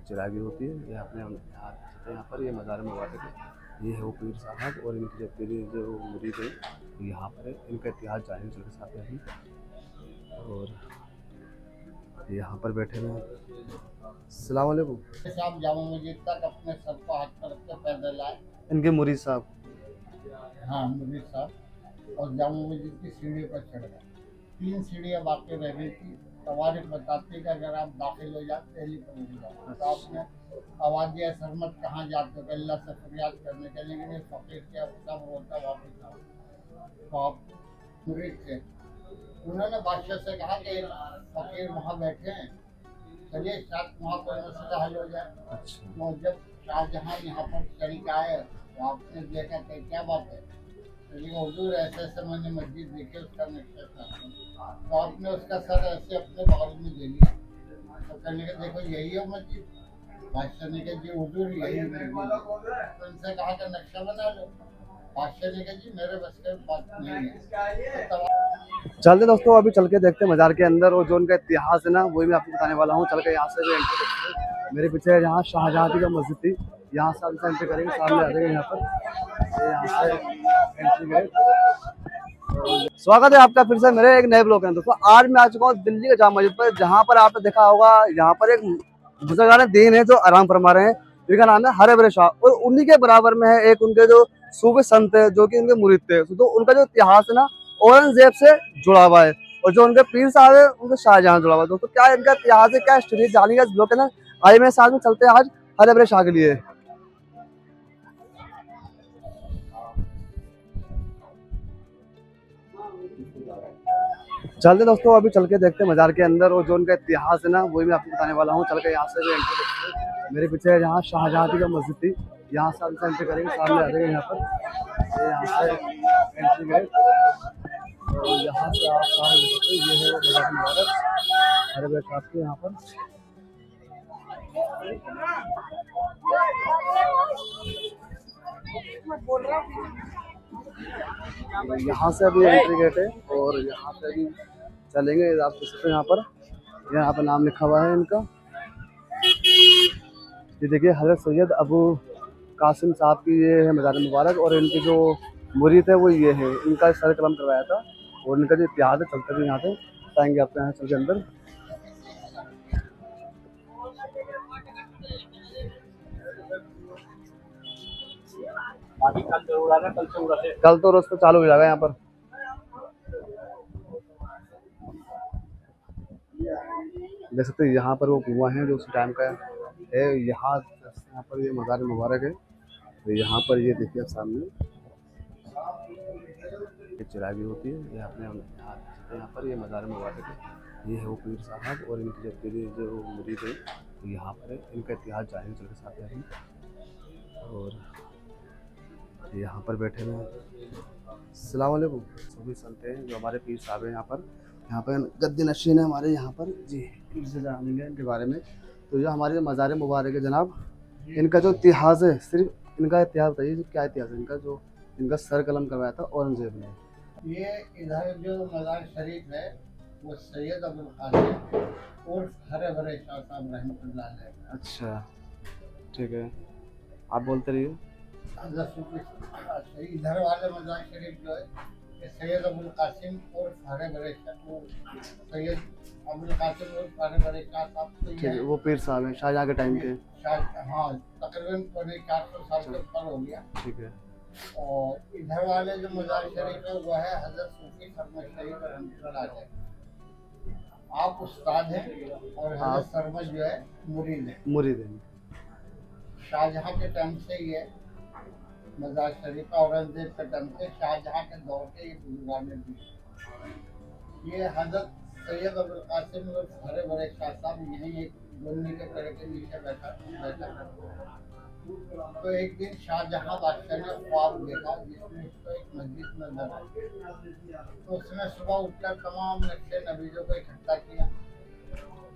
चिरागी होती है। ये अपने यहाँ पर ये मज़ार मुबारक है। ये है वो पीर साहब और इनकी जो पीर जो मुरीद है यहाँ पर है। इनका इतिहास जानने चल के साथ हैं अभी। और यहाँ पर बैठे हुए हैं। अस्सलाम वालेकुम। साहब जामा मस्जिद तक अपने सर को हाथ पर रख के पैदल आए। इनके मुरीद साहब। हाँ मुरीद साहब। और जामा मस्जिद की सीढ़ी पर चढ़ गए। 3 सीढ़ियाँ बाकी रह गई थी। तवारीख बताती है कि अगर आप दाखिल हो जाते पहली पर नहीं जाओ तो आपने आवाज़ दिया सरमत कहाँ जाते हो अल्लाह से फरियाद करने के, लेकिन ये फकीर के सब रोता वापिस आओ। तो आप मुरीद थे। उन्होंने बादशाह से कहा कि फकीर वहाँ बैठे हैं, चलिए साथ वहाँ पर मसला हल हो जाए। अच्छा। तो जब शाहजहां यहाँ पर शरीक आए तो आपने देखा कि क्या बात है, हुजूर ऐसे ऐसे मैंने मस्जिद देखी उसका नक्शा था। तो आपने उसका सर ऐसे अपने बगल में ले लिया। तो कहने लगे देखो यही है मस्जिद। बादशाह ने कहा जी हुजूर यही मस्जिद है। तो उनसे कहा कि नक्शा बना लो। बादशाह ने कहा जी मेरे बस की बात नहीं है। तो चलते दोस्तों अभी चल के देखते हैं मज़ार के अंदर और जो उनका इतिहास है ना वही मैं आपको बताने वाला हूँ। चल के यहाँ से भी एंट्री करते हैं। मेरे पीछे यहाँ शाहजहाँ की जो मस्जिद थी यहाँ से हम एंट्री करेंगे। सामने आ जाएंगे यहाँ पर। यहाँ से एंट्री करें। स्वागत है आपका फिर से मेरे एक नए ब्लॉग में। दोस्तों आज मैं आ चुका हूँ दिल्ली के जामा मस्जिद पर, जहाँ पर आपने देखा होगा यहाँ पर एक बुजुर्गान दीन है जो आराम फरमा रहे हैं। जिनका नाम है हरे भरे शाह और उन्हीं के बराबर में है एक उनके जो सूफी संत है जो कि उनके मुरीद थे। तो उनका जो इतिहास है ना औरंगजेब से जुड़ा हुआ है और जो उनके पीर साहब है उनके शाहजहां जुड़ा हुआ है। दोस्तों क्या इनका इतिहास है, क्या स्टोरी जानेंगे इस ब्लॉग के ना। आइए मेरे साथ में चलते हैं आज हरे भरे शाह के लिए। चलते दोस्तों अभी चल के देखते हैं मज़ार के अंदर और जो उनका इतिहास है ना वही मैं आपको बताने वाला हूँ। चल के यहाँ से भी एंट्री करते हैं। मेरे पीछे यहाँ शाहजहाँ की जो मस्जिद थी यहाँ से हम एंट्री करेंगे। सामने आ जाएंगे यहाँ पर। यहाँ से एंट्री करें और यहाँ से आप सारे देख सकते हैं। ये है वो मज़ार मुबारक हरे भरे शाह के। यहाँ पर यहाँ से अभी एंट्री गेट है और यहाँ से अभी चलेंगे। आप देख सकते हैं यहाँ पर नाम लिखा हुआ है इनका। ये देखिए हज़रत सैयद अबू कासिम साहब की ये है मज़ार मुबारक और इनके जो मुरीद है वो ये है। इनका सर कलम करवाया था और इनका जो इतिहास है चलते हुए यहाँ पे बताएंगे आपको। यहाँ चल के अंदर कल तो रोज तो चालू हो जाएगा यहाँ पर। देख सकते हैं यहाँ पर वो कुआं है जो उस टाइम का है। यहाँ पर ये मज़ार मुबारक है। तो यहाँ पर ये देखिए आप सामने ये चिरागी होती है। ये अपने यहाँ पर ये मज़ार मुबारक है। ये है वो पीर साहब और इनकी जो पीर जो मुरीद है तो यहाँ पर है। इनका इतिहास जानने चल के साथ हैं अभी। और यहाँ पर बैठे हुए हैं। अस्सलाम वालेकुम। सभी संत हैं जो हमारे पीर साहब हैं यहाँ पर गद्दी नशीन है हमारे यहाँ पर जी। इनसे जानेंगे इनके बारे में। तो जो हमारे मज़ार मुबारक है जनाब, इनका जो इतिहास है सिर्फ इनका इतिहास बताइए क्या इतिहास है इनका, जो इनका सर कलम करवाया था औरंगजेब ने। ये इधर जो मज़ार शरीफ है वो सैयद अबुल कासिम और हरे भरे शाह साहब रहमतुल्लाह अलैह। अच्छा ठीक है, आप बोलते रहिए। इधर वाले मज़ार शरीफ जो है ये सैयद अबुल कासिम और हरे भरे शाह और सैयद अबुल कासिम और हरे भरे शाह साहब। ठीक है, वो पीर साहब हैं शाहजहाँ के टाइम के। हाँ तकरीबन 450 साल के ऊपर हो गया। ठीक है। और इधर वाले जो मज़ार शरीफ है वो है हज़रत सूफी सरमद शरीफ रहमतुल्लाह अलैह। आप उस्ताद हैं और हज़रत सरमद जो है मुरीद है। मुरीद है। शाहजहाँ के टाइम से ही है मज़ार शरीफ, औरंगजेब के टाइम से शाहजहाँ के दौर के ये बुजुर्गान भी। ये हज़रत सैयद अबुल कासिम और हरे भरे शाह साहब यहीं एक गुन्नी के पेड़ के नीचे बैठा तो एक दिन शाहजहाँ बादशाह ने ख्वाब देखा जिसमें उसको एक मस्जिद नजर आई। तो उसने सुबह उठकर तमाम नक्शे नबीजों को इकट्ठा किया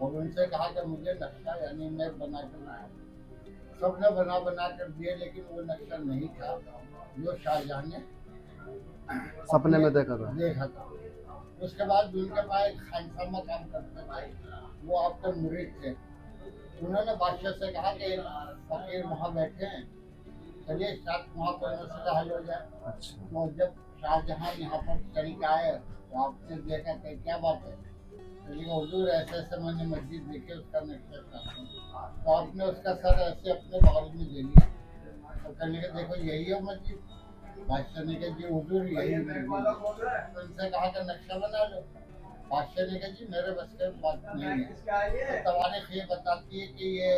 और उनसे कहा कि मुझे नक्शा यानी मैं बना कर लाया। सबने बना कर दिए लेकिन वो नक्शा नहीं था जो शाहजहाँ ने सपने में देखा था। उसके बाद उनके पास एक खानसामा काम करते थे, वो आपके मुरीद थे। उन्होंने बादशाह से कहा कि फकीर वहाँ बैठे हैं, चलिए साथ वहाँ पर मसला हल हो जाए। अच्छा। तो जब शाहजहां यहाँ पर चल के आए तो आपने देखा कि क्या बात है, लेकिन हुजूर ऐसे ऐसे मैंने मस्जिद देखी, उसका नक्शा था। तो आपने उसका सर ऐसे अपने बगल में दे लिया तो कहने के देखो यही है मस्जिद। बादशाह ने कहा जी हुजूर यही मस्जिद है। तो उनसे कहा कि नक्शा बना लो। बादशाह ने कहा जी मेरे बस की बात नहीं है। तो तवारीख ये बताती है कि ये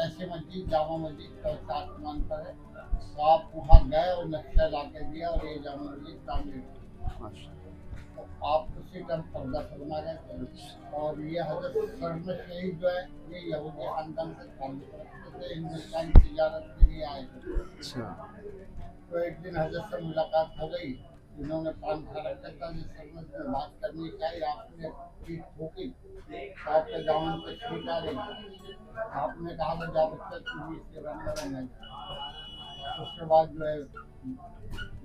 ऐसी मस्जिद जामा मस्जिद चौथा आसमान पर है। तो आप वहाँ गए और नक्शा ला के दिया और ये जामा मस्जिद तामीर हुई। माशा तो आप उसी टाइम पर्दा फरमा गए थे। और ये हजरत सरमद शहीद जो है ये यहूदी खानदान से ताल्लुक रखते थे, हिंदुस्तान तिजारत के लिए आए थे। अच्छा। तो एक दिन हजरत से मुलाकात हो गई, इन्होंने पान खा रखा था, जिस सरमद में बात करनी चाहिए आपने पीठ ठोकी, आपके दामन पे छीट आ गई। आपने कहा कि जब बच्चा तुझे इसके रंग में रंगा जाए। उसके बाद जो है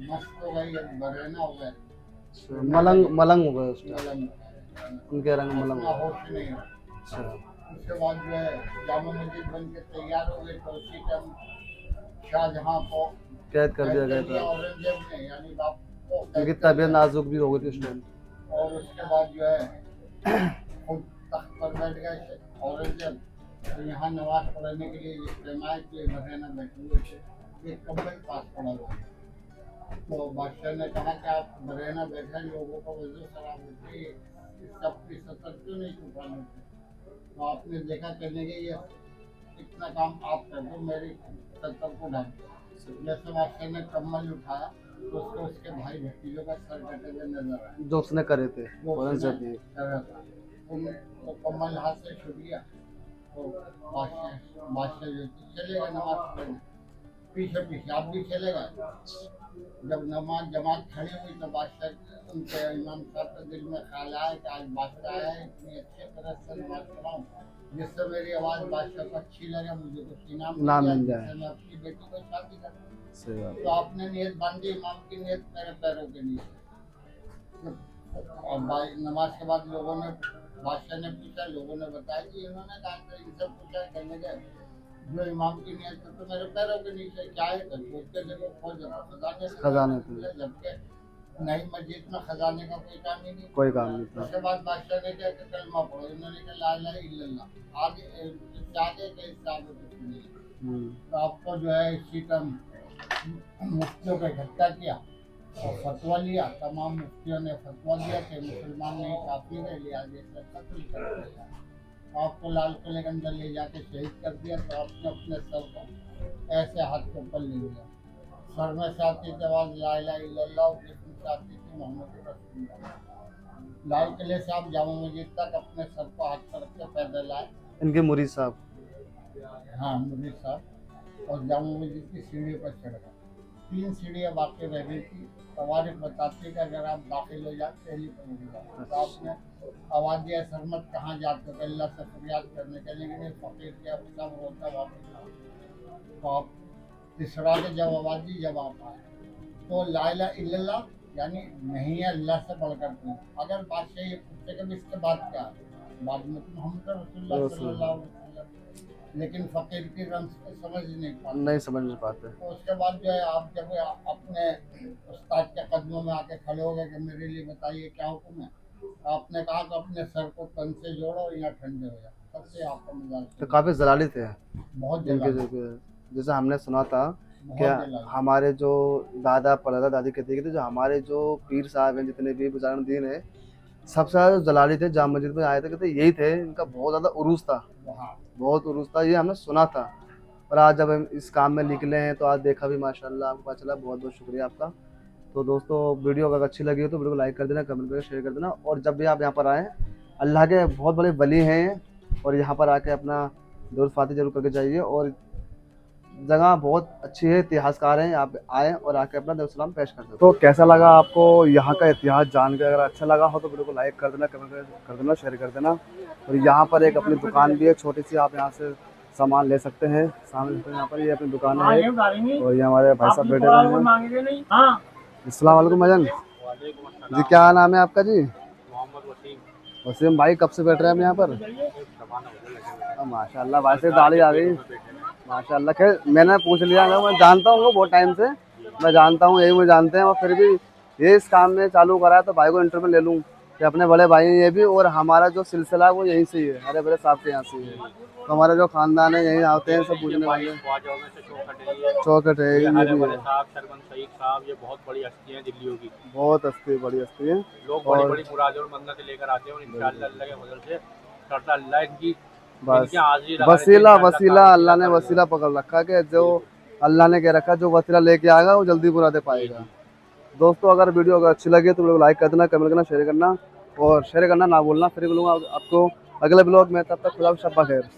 मस्त हो गई, बरेना हो गए, अच्छा, मलंग मलंग हो गए उसमें, मलंग उनके रंग मलंग अपना हो गए। होश नहीं है। अच्छा। उसके बाद जो है जामा मस्जिद बन के तैयार हो गई। तो उसी टाइम शाहजहां को कैद कर दिया कैद गया कर दिया था, औरंगजेब ने, यानी बाप को उनकी कैद कर तबीयत दिया। नाजुक भी हो गई थी उस टाइम। और उसके बाद जो है खुद तख्त पर बैठ गए थे औरंगजेब। तो यहाँ नमाज पढ़ने के लिए इस्तेमाल के बहना बैठे हुए थे, एक कंबल पास पड़ा हुआ। तो बादशाह ने कहा कि आप बरेना बैठे लोगों को वजू शराब होती है, सबकी सतर क्यों नहीं छुपा लेते। तो आपने देखा कहने के ये इतना काम आप कर दो, मेरी सतर को ढक दो। जैसे बादशाह ने कम्बल उठाया तो उसको उसके भाई भतीजों का सर कटे हुए नजर आया जो उसने करे थे जो औरंगजेब उसने ने। करा था। तो कम्बल हाथ से छूट गया। तो बादशाह जो थी चले गए नमाज पढ़ने, पीछे पीछे आप भी चले गए। जब नमाज जमात खड़ी हुई तो बादशाह उनके इमाम साहब के दिल में ख्याल आया कि आज बादशाह आया है, इतनी अच्छी तरह से नमाज पढ़ाऊं जिससे मेरी आवाज़ बादशाह को अच्छी लगे, मुझे कुछ इनाम नाम मिल मिल जाए, जाए। जिससे मैं अपनी बेटी को शादी करूं। सही बात। तो आपने नियत बांधी, इमाम की नियत मेरे पैरों के नीचे। और नमाज के बाद लोगों ने बादशाह ने पूछा, लोगों ने बताया कि इन्होंने कहा था, इनसे पूछा करने गए जो इमाम की नियत तो मेरे पैरों के नीचे क्या है, तो सोचते देखो खोज खजाने पे खजाने, जबकि नई मस्जिद में खजाने का कोई काम ही नहीं। कोई काम नहीं था। उसके बाद बादशाह ने क्या कलमा पढ़ो, इन्होंने कहा ला इलाहा इल्लल्लाह। आगे आगे के हिस्से आगे कुछ नहीं। तो आपको जो है इसी का मुफ्तियों का इकट्ठा किया और फतवा लिया। तमाम मुफ्तियों ने फतवा दिया कि मुसलमान नहीं काफी है, लिहाजा से कत्ल कर दिया। आपको लाल किले के अंदर ले जाके शहीद कर दिया। तो आपने अपने सर को ऐसे हाथ के ऊपर ले लिया, सर में से आती थी आवाज ला इलाहा इल्लल्लाह, जिसमें से आती थी मोहम्मद रसूलुल्लाह। लाल किले से आप जामा मस्जिद तक अपने सर को हाथ पर रख के पैदल आए। इनके मुरीद साहब। हाँ मुरीद साहब। और जामा मस्जिद की सीढ़ी पर चढ़ गए। 3 सीढ़ियाँ बाकी रह गई थी। तवारीख बताती है कि अगर आप दाखिल हो जाते पहली पर नहीं जाते। तो आपने आवाज़ दिया सरमत कहाँ जाते हो, अल्लाह से फरियाद करने के, लेकिन ये फकीर के अब सब रोता वापस आओ। तो आप तीसरा के जब आवाज़ दी, जब आप आए तो ला इलाहा इल्लल्लाह यानी नहीं है अल्लाह से बढ़कर कोई। अगर बादशाह ये पूछते कि इसके बाद क्या है, बाद में तो मोहम्मद रसूलुल्लाह सल्लल्लाहु अलैहि वसल्लम, लेकिन फकीर की रंज को समझ नहीं पाते। नहीं समझ नहीं पाते। तो उसके बाद जो है आप जब अपने उस्ताद के कदमों में आके खड़े हो गए कि मेरे लिए बताइए क्या हुक्म है, तो आपने कहा कि अपने सर को तन से जोड़ो और यहाँ ठंडे हो जाए। सबसे आपका मजाक तो काफी जलाली थे बहुत इनके जला, जैसे हमने सुना था क्या, बहुत जला। हमारे जो दादा परदादा दादी कहते थे, जो हमारे जो पीर साहब हैं जितने भी बुजुर्ग है, सबसे ज्यादा जो जलाली थे जाम मस्जिद में आए थे, कहते यही थे, इनका बहुत ज्यादा उरूस था, हाँ बहुत उरूस था, ये हमने सुना था। और आज जब हम इस काम में निकले हैं तो आज देखा भी माशाल्लाह आपको पता चला। बहुत बहुत शुक्रिया आपका। तो दोस्तों वीडियो अगर अच्छी लगी हो तो वीडियो को लाइक कर देना, कमेंट करके शेयर कर देना। और जब भी आप यहाँ पर आएँ, अल्लाह के बहुत बड़े वली हैं और यहाँ पर आके अपना दुरूद फातिहा जरूर करके जाइए। और जगह बहुत अच्छी है, इतिहासकार हैं, आप आएँ और आके अपना दरूद सलाम पेश कर दें। तो कैसा लगा आपको यहाँ का इतिहास जान के? अगर अच्छा लगा हो तो वीडियो को लाइक कर देना, कमेंट कर देना, शेयर कर देना। और यहाँ पर एक अपनी दुकान भी है छोटी सी, आप यहाँ से सामान ले सकते हैं। सामने यहाँ पर ये अपनी दुकान है और ये हमारे भाई साहब बैठे हुए हैं। अस्सलाम वालेकुम भाईजान जी, क्या नाम है आपका जी? वसीम भाई कब से बैठ रहे हैं हम यहाँ पर? माशाल्लाह भाई से दाढ़ी आ गई माशाल्लाह। खैर मैंने पूछ लिया, अगर मैं जानता हूँ बहुत टाइम से, मैं जानता हूँ, यही मुझे जानते हैं, और फिर भी ये इस काम में चालू करा है तो भाई को इंटरव्यू ले लूँ कि अपने बड़े भाई हैं ये भी, और हमारा जो सिलसिला है वो यहीं से ही है, हरे भरे साहब के यहाँ से ही है। तो हमारा जो खानदान है यहीं आते हैं सब पूछने वाले। चौखट है ये भी है, साहब ये बहुत बड़ी हस्ती है दिल्लियों की, बहुत हस्ती बड़ी हस्ती है। लोग बड़ी बड़ी मुरादें और मन्नतें लेकर आते हैं और इंशाअल्लाह अल्लाह के फजल से करता अल्लाह इनकी बस हाजिरी लगा देते हैं, वसीला इंशाअल्लाह वसीला काम अल्लाह ने होगा। वसीला पकड़ रखा कि जो अल्लाह ने कह रखा, जो वसीला लेके आएगा वो जल्दी पूरा दे पाएगा। दोस्तों अगर वीडियो अगर अच्छी लगी तो वीडियो को लाइक कर देना, कमेंट करना, शेयर करना, और शेयर करना ना भूलना। फिर मिलूंगा आपको अगले ब्लॉग में, तब तक खुदा शब्बा खैर।